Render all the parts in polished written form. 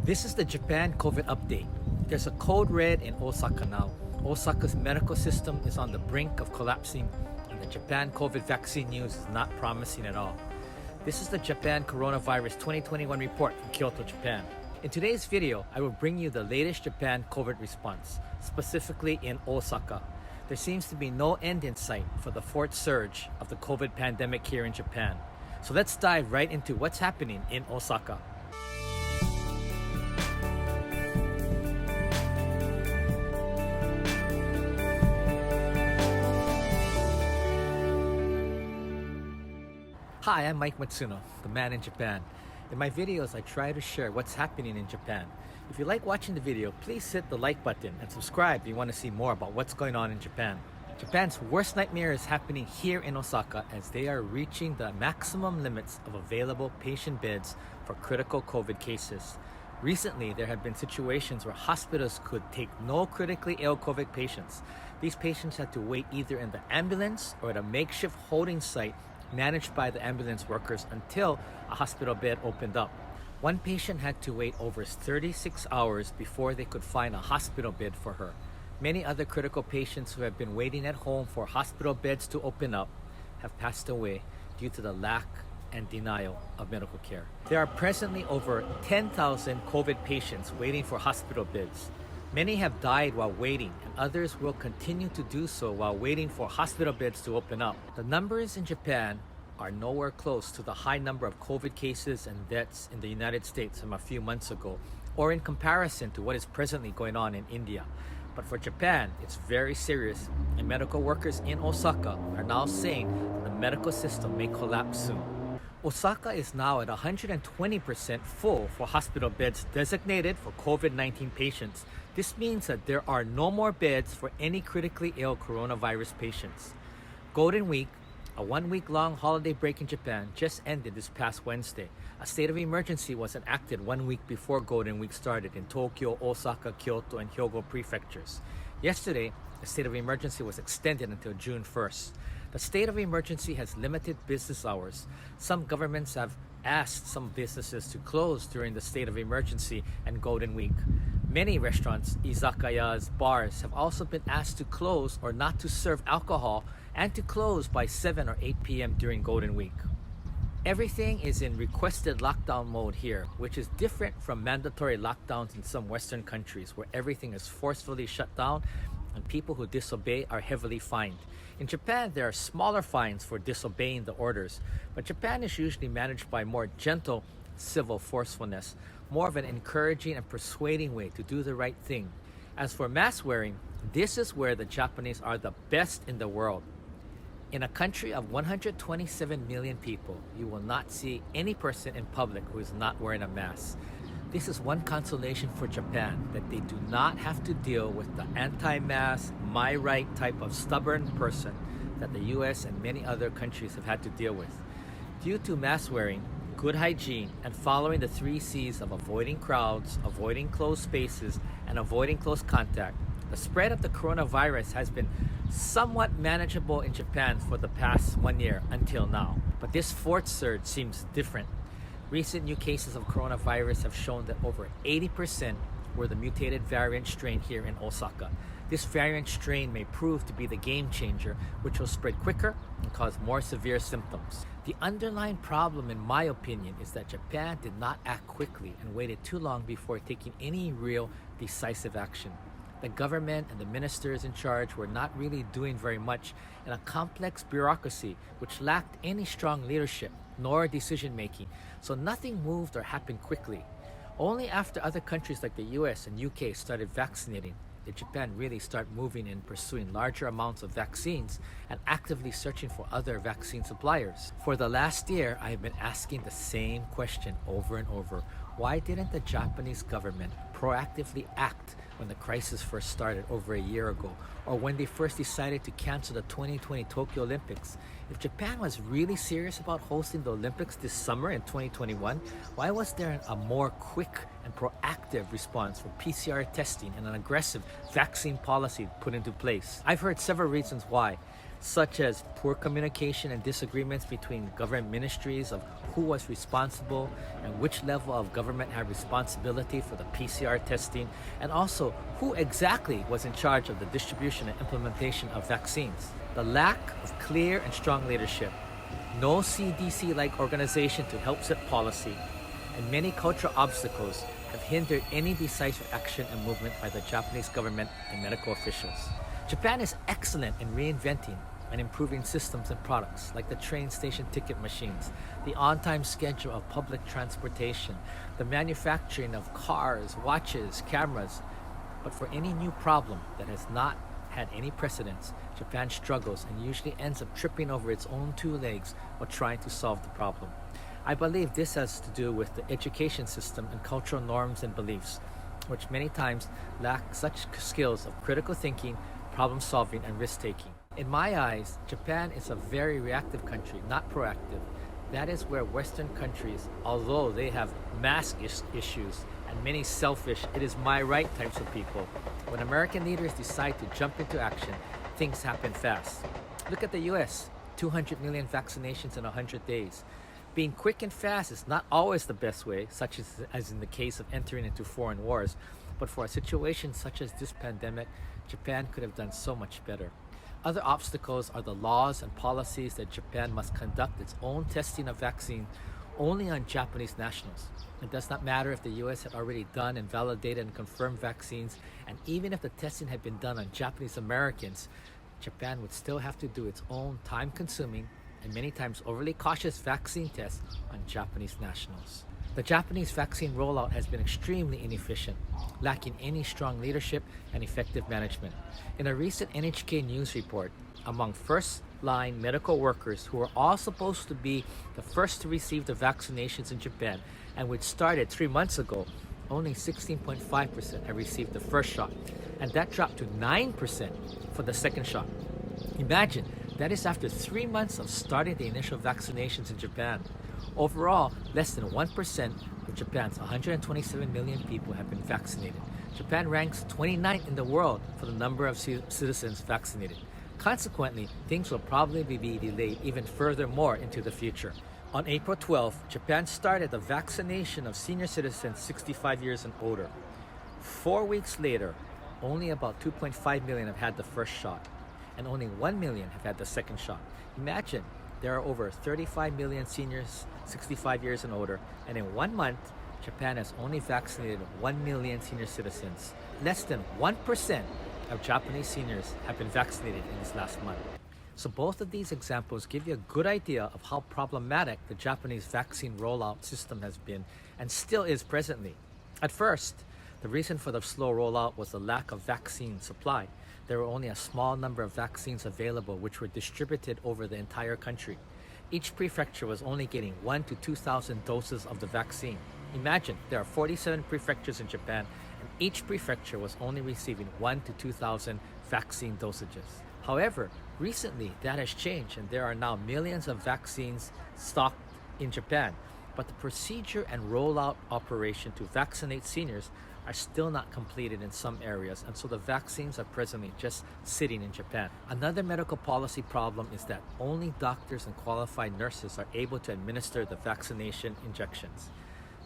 This is the Japan COVID update. There's a code red in Osaka now. Osaka's medical system is on the brink of collapsing, and the Japan COVID vaccine news is not promising at all. This is the Japan Coronavirus 2021 report from Kyoto, Japan. In today's video, I will bring you the latest Japan COVID response, specifically in Osaka. There seems to be no end in sight for the fourth surge of the COVID pandemic here in Japan. So let's dive right into what's happening in Osaka. Hi, I'm Mike Matsuno, the man in Japan. In my videos, I try to share what's happening in Japan. If you like watching the video, please hit the like button and subscribe if you want to see more about what's going on in Japan. Japan's worst nightmare is happening here in Osaka as they are reaching the maximum limits of available patient beds for critical COVID cases. Recently, there have been situations where hospitals could take no critically ill COVID patients. These patients had to wait either in the ambulance or at a makeshift holding site managed by the ambulance workers until a hospital bed opened up. One patient had to wait over 36 hours before they could find a hospital bed for her. Many other critical patients who have been waiting at home for hospital beds to open up have passed away due to the lack and denial of medical care. There are presently over 10,000 COVID patients waiting for hospital beds. Many have died while waiting, and others will continue to do so while waiting for hospital beds to open up. The numbers in Japan are nowhere close to the high number of COVID cases and deaths in the United States from a few months ago, or in comparison to what is presently going on in India. But for Japan, it's very serious, and medical workers in Osaka are now saying that the medical system may collapse soon. Osaka is now at 120% full for hospital beds designated for COVID-19 patients. This means that there are no more beds for any critically ill coronavirus patients. Golden Week, a one-week-long holiday break in Japan, just ended this past Wednesday. A state of emergency was enacted 1 week before Golden Week started in Tokyo, Osaka, Kyoto, and Hyogo prefectures. Yesterday, the state of emergency was extended until June 1st. The state of emergency has limited business hours. Some governments have asked some businesses to close during the state of emergency and Golden Week. Many restaurants, izakayas, bars have also been asked to close or not to serve alcohol and to close by 7 or 8 p.m. during Golden Week. Everything is in requested lockdown mode here, which is different from mandatory lockdowns in some Western countries where everything is forcefully shut down and people who disobey are heavily fined. In Japan, there are smaller fines for disobeying the orders, but Japan is usually managed by more gentle civil forcefulness, more of an encouraging and persuading way to do the right thing. As for mask wearing, this is where the Japanese are the best in the world. In a country of 127 million people, you will not see any person in public who is not wearing a mask. This is one consolation for Japan, that they do not have to deal with the anti-mask, my right type of stubborn person that the US and many other countries have had to deal with. Due to mask wearing, good hygiene, and following the 3 C's of avoiding crowds, avoiding closed spaces, and avoiding close contact, the spread of the coronavirus has been somewhat manageable in Japan for the past 1 year until now. But this fourth surge seems different. Recent new cases of coronavirus have shown that over 80% were the mutated variant strain here in Osaka. This variant strain may prove to be the game changer, which will spread quicker and cause more severe symptoms. The underlying problem, in my opinion, is that Japan did not act quickly and waited too long before taking any real decisive action. The government and the ministers in charge were not really doing very much in a complex bureaucracy which lacked any strong leadership nor decision making, so nothing moved or happened quickly. Only after other countries like the US and UK started vaccinating did Japan really start moving and pursuing larger amounts of vaccines and actively searching for other vaccine suppliers. For the last year, I have been asking the same question over and over. Why didn't the Japanese government proactively act when the crisis first started over a year ago, or when they first decided to cancel the 2020 Tokyo Olympics? If Japan was really serious about hosting the Olympics this summer in 2021, why was there a more quick and proactive response for PCR testing and an aggressive vaccine policy put into place? I've heard several reasons why. such as poor communication and disagreements between government ministries of who was responsible and which level of government had responsibility for the PCR testing, and also who exactly was in charge of the distribution and implementation of vaccines. The lack of clear and strong leadership, no CDC-like organization to help set policy, and many cultural obstacles have hindered any decisive action and movement by the Japanese government and medical officials. Japan is excellent in reinventing and improving systems and products like the train station ticket machines, the on-time schedule of public transportation, the manufacturing of cars, watches, cameras. But for any new problem that has not had any precedence, Japan struggles and usually ends up tripping over its own two legs while trying to solve the problem. I believe this has to do with the education system and cultural norms and beliefs, which many times lack such skills of critical thinking, problem solving, and risk taking. In my eyes, Japan is a very reactive country, not proactive. That is where Western countries, although they have mask issues and many selfish, it is my right types of people, when American leaders decide to jump into action, things happen fast. Look at the US, 200 million vaccinations in 100 days. Being quick and fast is not always the best way, such as in the case of entering into foreign wars, but for a situation such as this pandemic, Japan could have done so much better. Other obstacles are the laws and policies that Japan must conduct its own testing of vaccine only on Japanese nationals. It does not matter if the US had already done and validated and confirmed vaccines, and even if the testing had been done on Japanese Americans, Japan would still have to do its own time-consuming and many times overly cautious vaccine tests on Japanese nationals. The Japanese vaccine rollout has been extremely inefficient, lacking any strong leadership and effective management. In a recent NHK News report, among first-line medical workers who were all supposed to be the first to receive the vaccinations in Japan, and which started 3 months ago, only 16.5% have received the first shot, and that dropped to 9% for the second shot. Imagine, that is after 3 months of starting the initial vaccinations in Japan. Overall, less than 1% of Japan's 127 million people have been vaccinated. Japan ranks 29th in the world for the number of citizens vaccinated. Consequently, things will probably be delayed even furthermore into the future. On April 12th, Japan started the vaccination of senior citizens 65 years and older. 4 weeks later, only about 2.5 million have had the first shot, and only 1 million have had the second shot. Imagine, there are over 35 million seniors 65 years and older, and in 1 month, Japan has only vaccinated 1 million senior citizens. Less than 1% of Japanese seniors have been vaccinated in this last month. So both of these examples give you a good idea of how problematic the Japanese vaccine rollout system has been and still is presently. At first, the reason for the slow rollout was the lack of vaccine supply. There were only a small number of vaccines available, which were distributed over the entire country. Each prefecture was only getting 1,000 to 2,000 doses of the vaccine. Imagine, there are 47 prefectures in Japan, and each prefecture was only receiving 1,000 to 2,000 vaccine dosages. However, recently that has changed, and there are now millions of vaccines stocked in Japan. But the procedure and rollout operation to vaccinate seniors are still not completed in some areas, and so the vaccines are presently just sitting in Japan. Another medical policy problem is that only doctors and qualified nurses are able to administer the vaccination injections.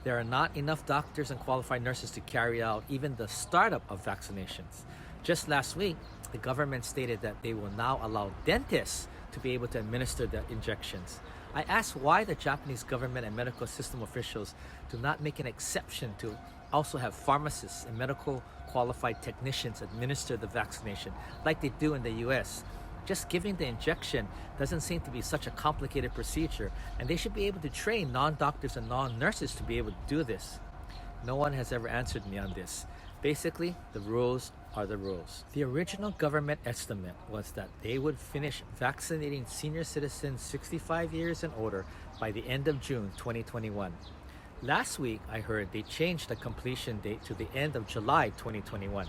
There are not enough doctors and qualified nurses to carry out even the startup of vaccinations. Just last week, the government stated that they will now allow dentists to be able to administer the injections. I asked why the Japanese government and medical system officials do not make an exception to also have pharmacists and medical qualified technicians administer the vaccination like they do in the US. Just giving the injection doesn't seem to be such a complicated procedure, and they should be able to train non-doctors and non-nurses to be able to do this. No one has ever answered me on this. Basically, the rules are the rules. The original government estimate was that they would finish vaccinating senior citizens 65 years and older by the end of June 2021. Last week, I heard they changed the completion date to the end of July 2021.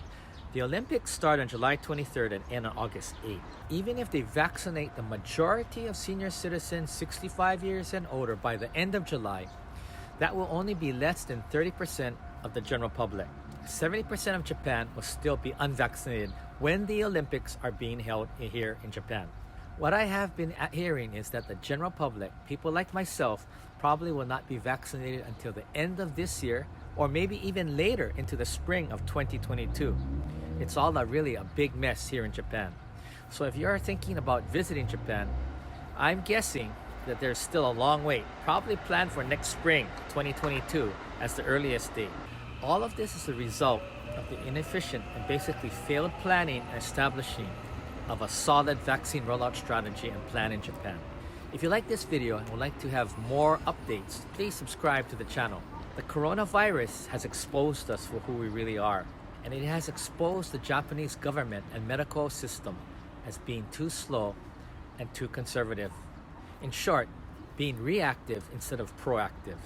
The Olympics start on July 23rd and end on August 8th. Even if they vaccinate the majority of senior citizens 65 years and older by the end of July, that will only be less than 30% of the general public. 70% of Japan will still be unvaccinated when the Olympics are being held here in Japan. What I have been hearing is that the general public, people like myself, probably will not be vaccinated until the end of this year or maybe even later into the spring of 2022. It's all really a big mess here in Japan. So if you're thinking about visiting Japan, I'm guessing that there's still a long wait, probably planned for next spring, 2022, as the earliest date. All of this is a result of the inefficient and basically failed planning and establishing of a solid vaccine rollout strategy and plan in Japan. If you like this video and would like to have more updates, please subscribe to the channel. The coronavirus has exposed us for who we really are, and it has exposed the Japanese government and medical system as being too slow and too conservative. In short, being reactive instead of proactive.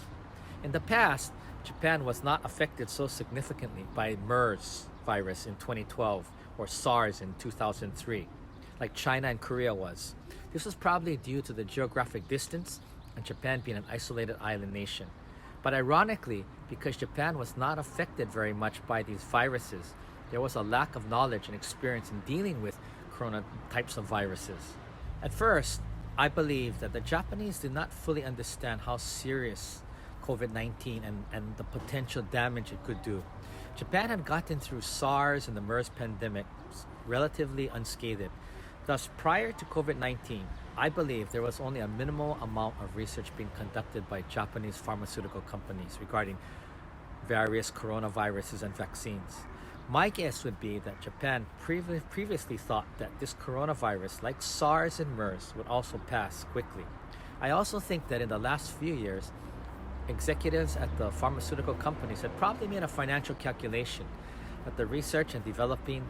In the past, Japan was not affected so significantly by MERS virus in 2012 or SARS in 2003, like China and Korea was. This was probably due to the geographic distance and Japan being an isolated island nation. But ironically, because Japan was not affected very much by these viruses, there was a lack of knowledge and experience in dealing with corona types of viruses. At first, I believe that the Japanese did not fully understand how serious COVID-19 and the potential damage it could do. Japan had gotten through SARS and the MERS pandemic relatively unscathed. Thus, prior to COVID-19, I believe there was only a minimal amount of research being conducted by Japanese pharmaceutical companies regarding various coronaviruses and vaccines. My guess would be that Japan previously thought that this coronavirus, like SARS and MERS, would also pass quickly. I also think that in the last few years, executives at the pharmaceutical companies had probably made a financial calculation that the research and developing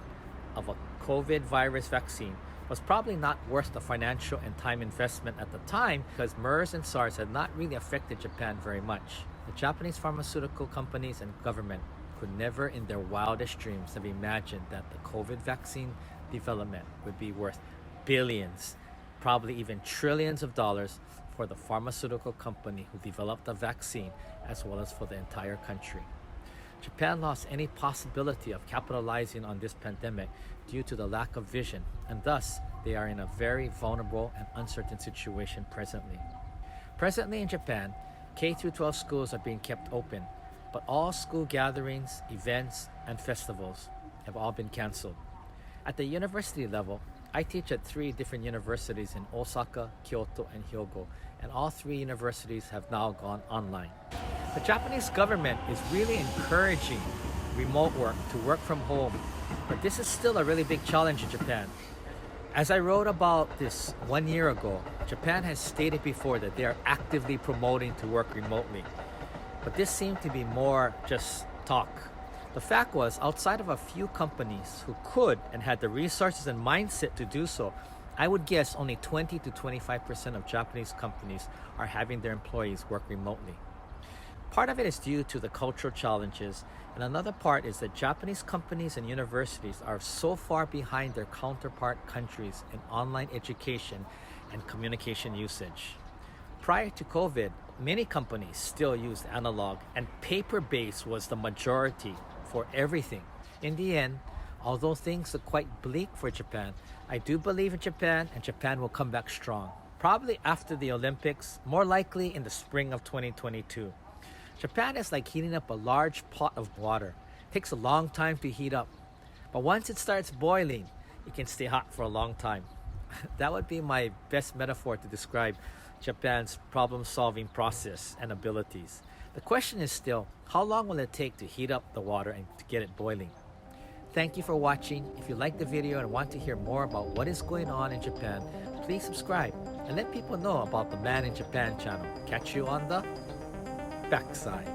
of a COVID virus vaccine was probably not worth the financial and time investment at the time, because MERS and SARS had not really affected Japan very much. The Japanese pharmaceutical companies and government could never in their wildest dreams have imagined that the COVID vaccine development would be worth billions, probably even trillions of dollars for the pharmaceutical company who developed the vaccine, as well as for the entire country. Japan lost any possibility of capitalizing on this pandemic due to the lack of vision, and thus they are in a very vulnerable and uncertain situation presently. Presently in Japan, K-12 schools are being kept open, but all school gatherings, events, and festivals have all been canceled. At the university level, I teach at 3 different universities in Osaka, Kyoto, and Hyogo, and all 3 universities have now gone online. The Japanese government is really encouraging remote work to work from home, but this is still a really big challenge in Japan. As I wrote about this 1 year ago, Japan has stated before that they are actively promoting to work remotely, but this seemed to be more just talk. The fact was, outside of a few companies who could and had the resources and mindset to do so, I would guess only 20 to 25% of Japanese companies are having their employees work remotely. Part of it is due to the cultural challenges, and another part is that Japanese companies and universities are so far behind their counterpart countries in online education and communication usage. Prior to COVID, many companies still used analog, and paper-based was the majority for everything. In the end, although things are quite bleak for Japan, I do believe in Japan, and Japan will come back strong. Probably after the Olympics, more likely in the spring of 2022. Japan is like heating up a large pot of water. It takes a long time to heat up, but once it starts boiling, it can stay hot for a long time. That would be my best metaphor to describe Japan's problem-solving process and abilities. The question is still, how long will it take to heat up the water and to get it boiling? Thank you for watching. If you liked the video and want to hear more about what is going on in Japan, please subscribe and let people know about the Man in Japan channel. Catch you on the backside.